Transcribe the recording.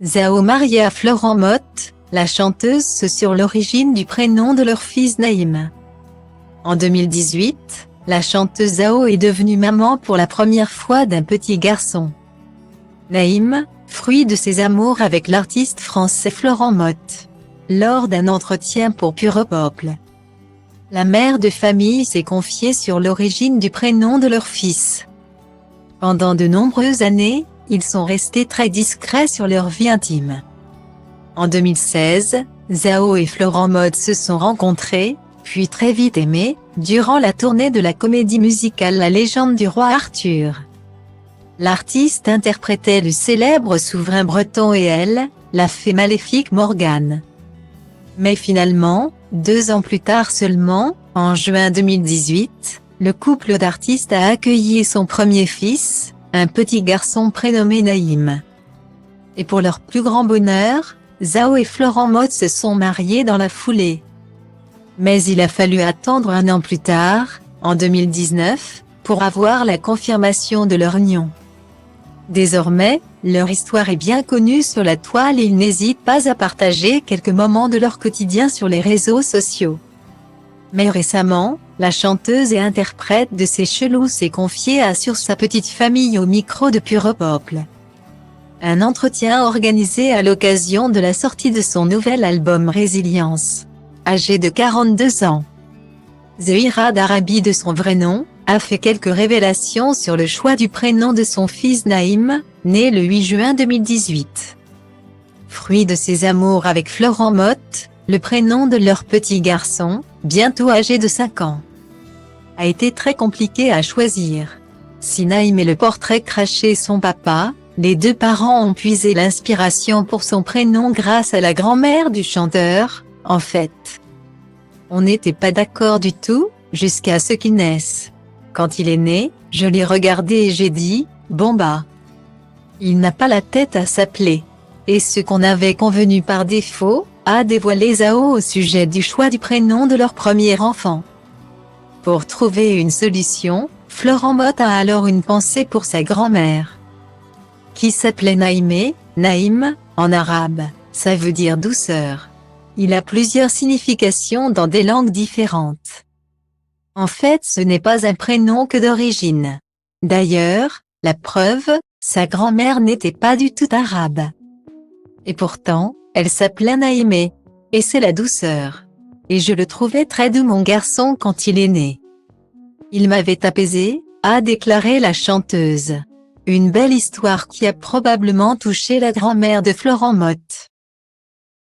Zao Maria Florent Mott, la chanteuse sur l'origine du prénom de leur fils Naïm. En 2018, la chanteuse Zao est devenue maman pour la première fois d'un petit garçon. Naïm, fruit de ses amours avec l'artiste français Florent Mott. Lors d'un entretien pour Pure Peuple, la mère de famille s'est confiée sur l'origine du prénom de leur fils. Pendant de nombreuses années, ils sont restés très discrets sur leur vie intime. En 2016, Zao et Florent Mott se sont rencontrés, puis très vite aimés, durant la tournée de la comédie musicale La Légende du roi Arthur. L'artiste interprétait le célèbre souverain breton et elle, la fée maléfique Morgane. Mais finalement, 2 ans plus tard seulement, en juin 2018, le couple d'artistes a accueilli son premier fils, un petit garçon prénommé Naïm. Et pour leur plus grand bonheur, Zao et Florent Mott se sont mariés dans la foulée. Mais il a fallu attendre 1 an plus tard, en 2019, pour avoir la confirmation de leur union. Désormais, leur histoire est bien connue sur la toile et ils n'hésitent pas à partager quelques moments de leur quotidien sur les réseaux sociaux. Mais récemment, la chanteuse et interprète de C'est chelou s'est confiée sur sa petite famille au micro de Pure Peuple. Un entretien organisé à l'occasion de la sortie de son nouvel album Résilience. Âgée de 42 ans, Zehira d'Arabie de son vrai nom, a fait quelques révélations sur le choix du prénom de son fils Naïm, né le 8 juin 2018. Fruit de ses amours avec Florent Mott, le prénom de leur petit garçon, bientôt âgé de 5 ans, a été très compliqué à choisir. Si Naïm est le portrait craché son papa, les 2 parents ont puisé l'inspiration pour son prénom grâce à la grand-mère du chanteur. En fait, on n'était pas d'accord du tout, jusqu'à ce qu'il naisse. Quand il est né, je l'ai regardé et j'ai dit, bon bah, il n'a pas la tête à s'appeler. Et ce qu'on avait convenu par défaut, a dévoilé Zao au sujet du choix du prénom de leur premier enfant. Pour trouver une solution, Florent Mott a alors une pensée pour sa grand-mère, qui s'appelait Naïmé. Naïm, en arabe, ça veut dire douceur. Il a plusieurs significations dans des langues différentes. En fait, ce n'est pas un prénom que d'origine. D'ailleurs, la preuve, sa grand-mère n'était pas du tout arabe. Et pourtant, elle s'appelait Naïmé. Et c'est la douceur. Et je le trouvais très doux mon garçon quand il est né. Il m'avait apaisé, a déclaré la chanteuse. Une belle histoire qui a probablement touché la grand-mère de Florent Mott.